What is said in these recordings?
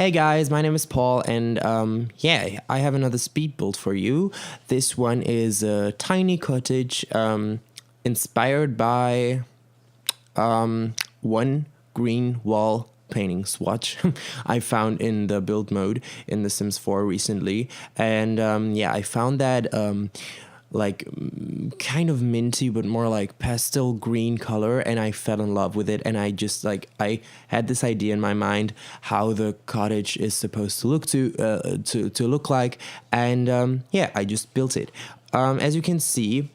Hey guys, my name is Paul, and yeah, I have another speed build for you. This one is a tiny cottage inspired by one green wall painting swatch I found in the build mode in The Sims 4 recently. And yeah, I found that like kind of minty but more like pastel green color, and I fell in love with it. And I just I had this idea in my mind how the cottage is supposed to look to look like, and yeah, I just built it. As you can see,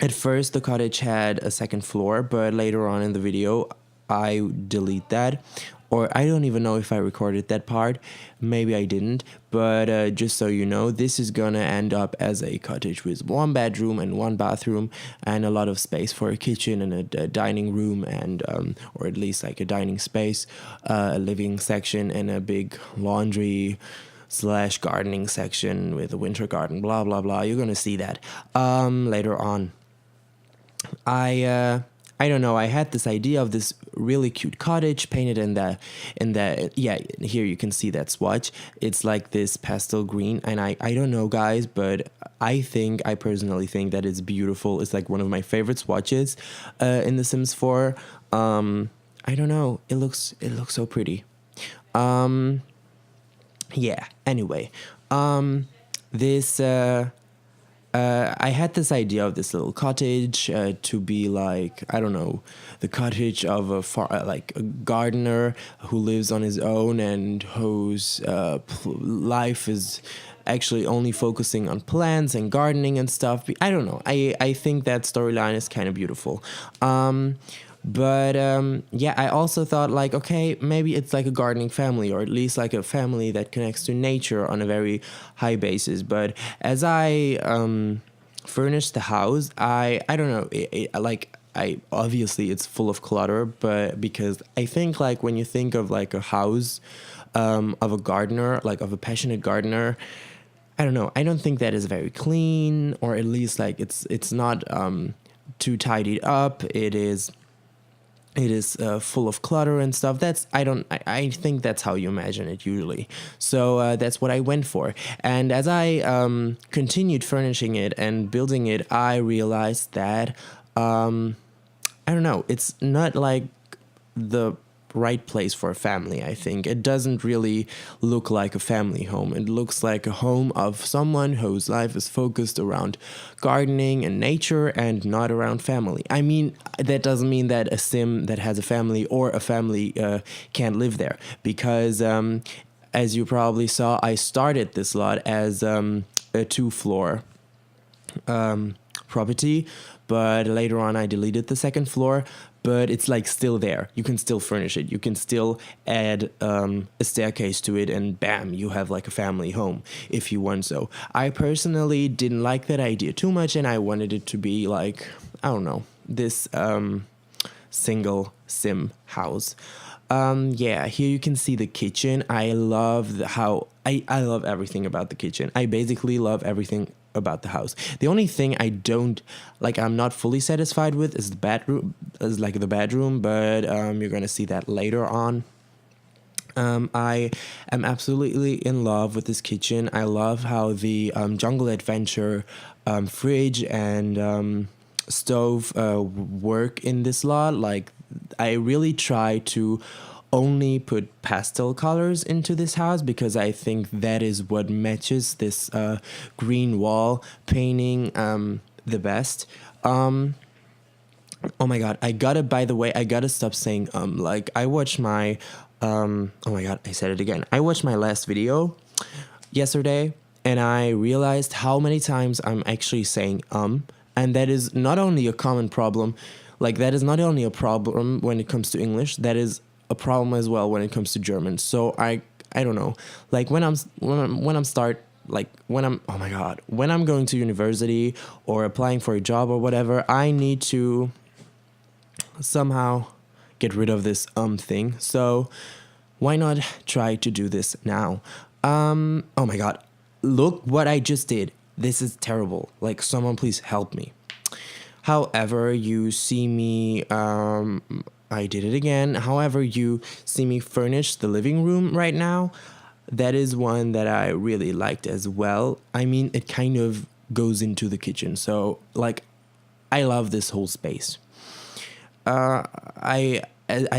at first the cottage had a second floor, but later on in the video I delete that, or I don't even know if I recorded that part. Maybe I didn't, but just so you know, this is gonna end up as a cottage with one bedroom and one bathroom and a lot of space for a kitchen and a dining room, and or at least like a dining space, a living section, and a big laundry slash gardening section with a winter garden, blah blah blah. You're gonna see that later on. I don't know, I had this idea of this really cute cottage painted in the yeah, here you can see that swatch. It's like this pastel green, and I don't know guys, but I personally think that it's beautiful. It's like one of my favorite swatches in The Sims 4. I don't know, it looks so pretty. Yeah, anyway, this I had this idea of this little cottage to be like, I don't know, the cottage of like a gardener who lives on his own and whose life is actually only focusing on plants and gardening and stuff. I don't know. I think that storyline is kind of beautiful. But yeah, I also thought like, okay, maybe it's like a gardening family, or at least like a family that connects to nature on a very high basis. But as I furnished the house, I don't know, I obviously it's full of clutter, but because I think like when you think of like a house of a gardener, like of a passionate gardener, I don't know, I don't think that is very clean, or at least like it's not too tidied up. It is full of clutter and stuff. I think that's how you imagine it usually. So that's what I went for. And as I continued furnishing it and building it, I realized that, I don't know, it's not like the right place for a family. I think it doesn't really look like a family home. It looks like a home of someone whose life is focused around gardening and nature and not around family. I mean, that doesn't mean that a sim that has a family or a family can't live there, because as you probably saw, I started this lot as a 2-floor property, but later on I deleted the second floor. But it's like still there. You can still furnish it. You can still add a staircase to it, and bam, you have like a family home if you want so. I personally didn't like that idea too much, and I wanted it to be like, I don't know, this single sim house. Yeah, here you can see the kitchen. I love I love everything about the kitchen. I basically love everything about the house. The only thing I don't like, I'm not fully satisfied with, is the bedroom, but you're gonna see that later on. I am absolutely in love with this kitchen. I love how the Jungle Adventure fridge and stove work in this lot. Like, I really try to only put pastel colors into this house, because I think that is what matches this green wall painting the best. Oh my god, by the way, I gotta stop saying like, I watched my oh my god, I said it again. I watched my last video yesterday, and I realized how many times I'm actually saying and that is not only a common problem, like that is not only a problem when it comes to English, that is a problem as well when it comes to German. So I don't know, like when I'm oh my god, when I'm going to university or applying for a job or whatever, I need to somehow get rid of this thing. So why not try to do this now? Oh my god, look what I just did. This is terrible. Like, someone please help me. However, you see me, I did it again. However, you see me furnish the living room right now. That is one that I really liked as well. I mean, it kind of goes into the kitchen. So, like, I love this whole space. I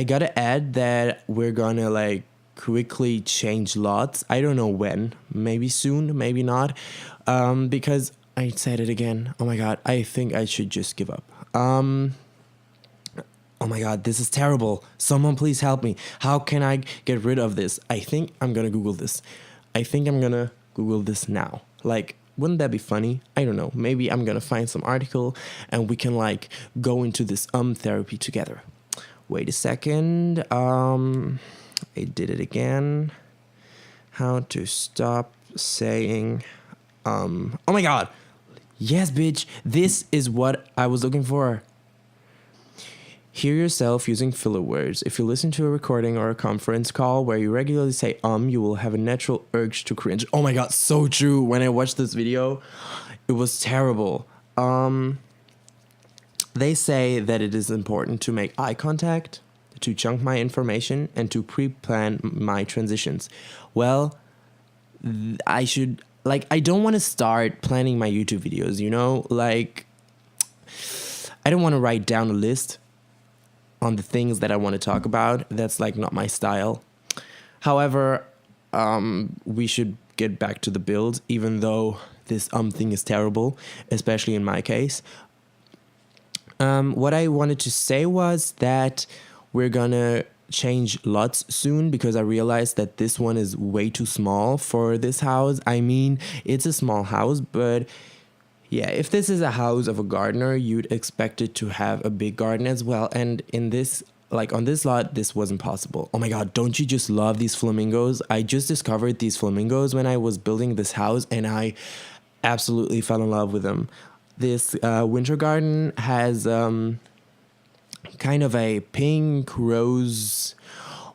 gotta add that we're gonna like quickly change lots. I don't know when. Maybe soon. Maybe not. Because I said it again. Oh my god. I think I should just give up. Oh my god, this is terrible. Someone please help me. How can I get rid of this? I think I'm gonna Google this. I think I'm gonna Google this now. Like, wouldn't that be funny? I don't know. Maybe I'm gonna find some article and we can like go into this therapy together. Wait a second. I did it again. How to stop saying oh my god. Yes, bitch. This is what I was looking for. Hear yourself using filler words. If you listen to a recording or a conference call where you regularly say you will have a natural urge to cringe. Oh my god, so true. When I watched this video, it was terrible. They say that it is important to make eye contact, to chunk my information, and to pre-plan my transitions. Well, I should, like, I don't want to start planning my YouTube videos, you know? Like, I don't want to write down a list on the things that I want to talk about. That's like not my style. However, we should get back to the build, even though this thing is terrible, especially in my case. What I wanted to say was that we're gonna change lots soon because I realized that this one is way too small for this house. I mean, it's a small house, but yeah, if this is a house of a gardener, you'd expect it to have a big garden as well. And in this, like on this lot, this wasn't possible. Oh my god, don't you just love these flamingos? I just discovered these flamingos when I was building this house and I absolutely fell in love with them. This winter garden has kind of a pink, rose,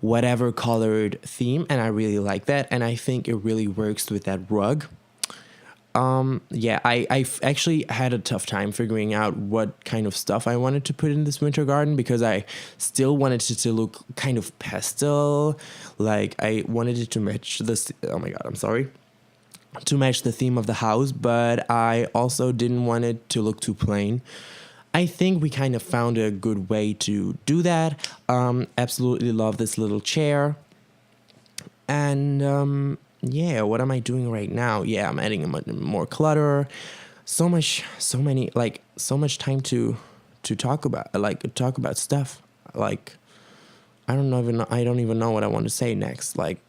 whatever colored theme, and I really like that. And I think it really works with that rug. Yeah, I actually had a tough time figuring out what kind of stuff I wanted to put in this winter garden because I still wanted it to look kind of pastel. Like I wanted it to match this. Oh my god, I'm sorry. To match the theme of the house, but I also didn't want it to look too plain. I think we kind of found a good way to do that. Absolutely love this little chair. And yeah, what am I doing right now? Yeah, I'm adding more clutter. So much time to talk about stuff. Like I don't even know what I want to say next. Like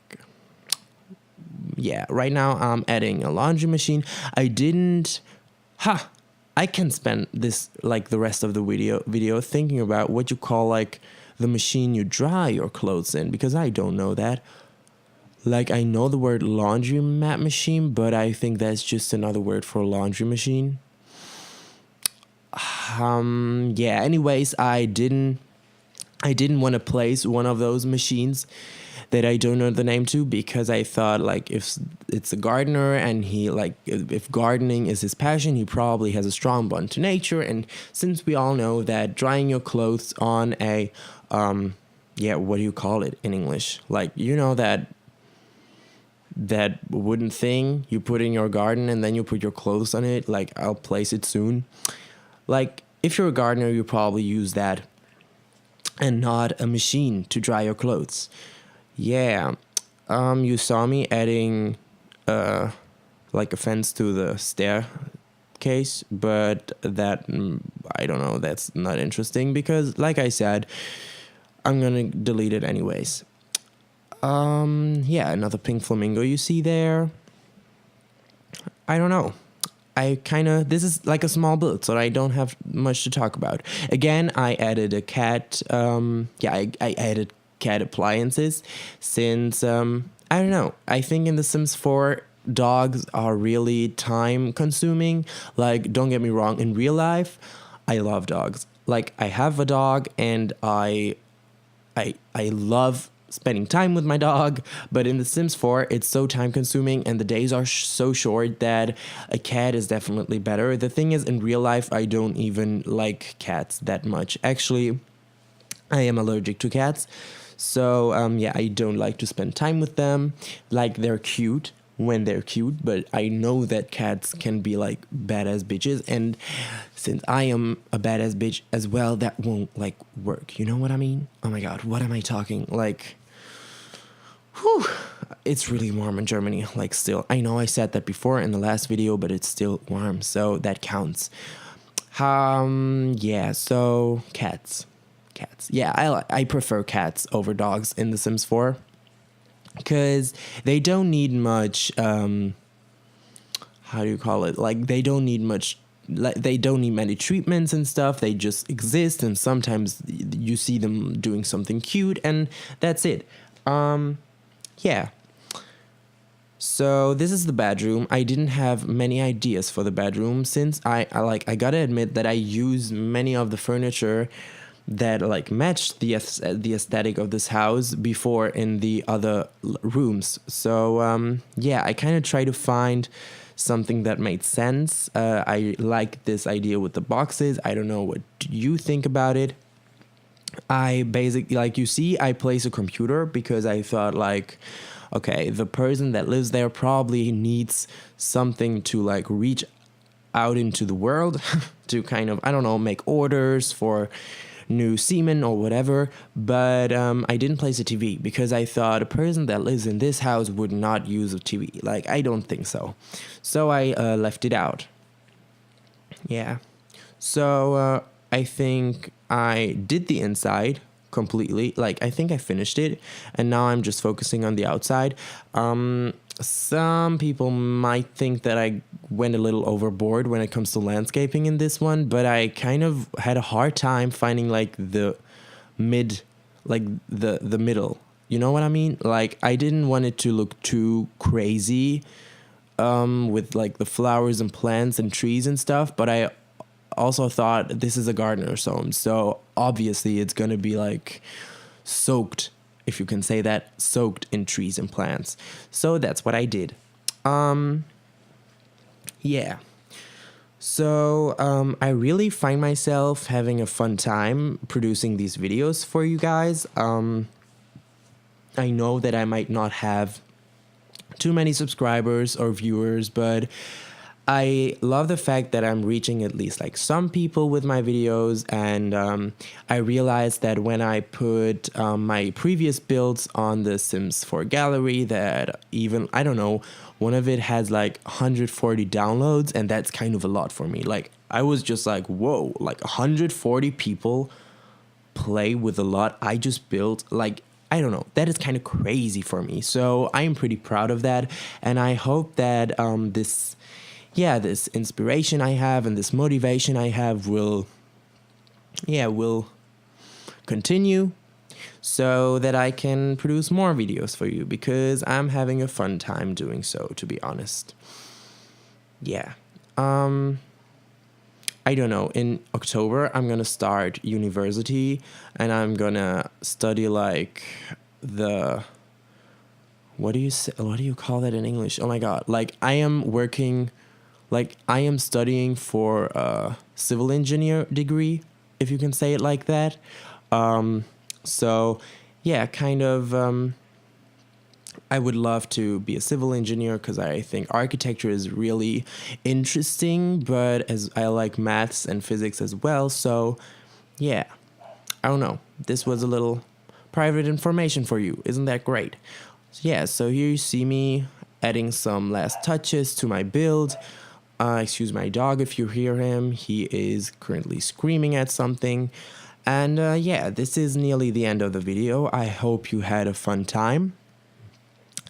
yeah, right now I'm adding a laundry machine. I can spend this like the rest of the video thinking about what you call like the machine you dry your clothes in, because I don't know that. Like I know the word laundromat machine, but I think that's just another word for laundry machine. Yeah, anyways, I didn't want to place one of those machines that I don't know the name to, because I thought like if it's a gardener and he like if gardening is his passion, he probably has a strong bond to nature. And since we all know that drying your clothes on a what do you call it in English? Like, you know, that wooden thing you put in your garden and then you put your clothes on it. Like, I'll place it soon. Like, if you're a gardener, you probably use that and not a machine to dry your clothes. Yeah. You saw me adding like a fence to the staircase, but that I don't know, that's not interesting because like I said, I'm gonna delete it anyways. Yeah, another pink flamingo you see there. I don't know. This is like a small build, so I don't have much to talk about. Again, I added a cat. I added cat appliances since, I don't know. I think in The Sims 4, dogs are really time consuming. Like, don't get me wrong, in real life, I love dogs. Like, I have a dog and I love spending time with my dog. But in The Sims 4, it's so time consuming and the days are so short that a cat is definitely better. The thing is, in real life, I don't even like cats that much. Actually, I am allergic to cats. So, yeah, I don't like to spend time with them. Like, they're cute when they're cute, but I know that cats can be like badass bitches, and since I am a badass bitch as well, that won't like work. You know what I mean? Oh my god, what am I talking? Like, whew, it's really warm in Germany. Like, still, I know I said that before in the last video, but it's still warm, so that counts. Yeah, so cats. Yeah, I prefer cats over dogs in The Sims 4 because they don't need much. How do you call it? Like, they don't need much. Like, they don't need many treatments and stuff. They just exist, and sometimes you see them doing something cute, and that's it. Yeah. So this is the bedroom. I didn't have many ideas for the bedroom since I gotta admit that I use many of the furniture that like matched the aesthetic of this house before in the other rooms. So yeah, I kind of try to find something that made sense. I like this idea with the boxes. I don't know what you think about it. I basically, like you see, I place a computer because I thought like, okay, the person that lives there probably needs something to like reach out into the world to kind of, I don't know, make orders for new semen or whatever. But I didn't place a TV because I thought a person that lives in this house would not use a TV. Like, I don't think so. So I left it out. Yeah. So I think I did the inside completely. Like, I think I finished it, and now I'm just focusing on the outside. Some people might think that I went a little overboard when it comes to landscaping in this one, but I kind of had a hard time finding like the middle. You know what I mean? Like, I didn't want it to look too crazy with like the flowers and plants and trees and stuff, but I also thought this is a gardener's home, so obviously it's gonna be like soaked, if you can say that, soaked in trees and plants. So that's what I did. Yeah. So I really find myself having a fun time producing these videos for you guys. I know that I might not have too many subscribers or viewers, but I love the fact that I'm reaching at least like some people with my videos, and I realized that when I put my previous builds on the Sims 4 gallery, that even, I don't know, one of it has like 140 downloads, and that's kind of a lot for me. Like, I was just like, whoa, like 140 people play with a lot I just built. Like, I don't know, that is kind of crazy for me. So I am pretty proud of that, and I hope that this inspiration I have and this motivation I have will continue so that I can produce more videos for you, because I'm having a fun time doing so, to be honest. Yeah. I don't know, in October I'm gonna start university, and I'm gonna study like what do you call that in English? Oh my god, like I am studying for a civil engineer degree, if you can say it like that. So yeah, kind of, I would love to be a civil engineer because I think architecture is really interesting, but as I like maths and physics as well. So yeah, I don't know. This was a little private information for you. Isn't that great? Yeah, so here you see me adding some last touches to my build. Excuse my dog if you hear him. He is currently screaming at something. And yeah, this is nearly the end of the video. I hope you had a fun time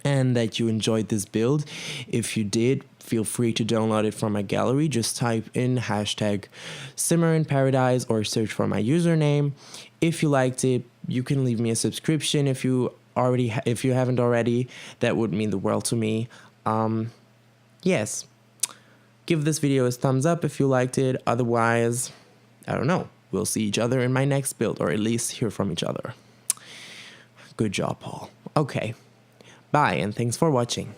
and that you enjoyed this build. If you did, feel free to download it from my gallery. Just type in hashtag Simmer in Paradise or search for my username. If you liked it, you can leave me a subscription if you haven't already. That would mean the world to me. Yes. Give this video a thumbs up if you liked it. Otherwise, I don't know. We'll see each other in my next build, or at least hear from each other. Good job, Paul. Okay. Bye, and thanks for watching.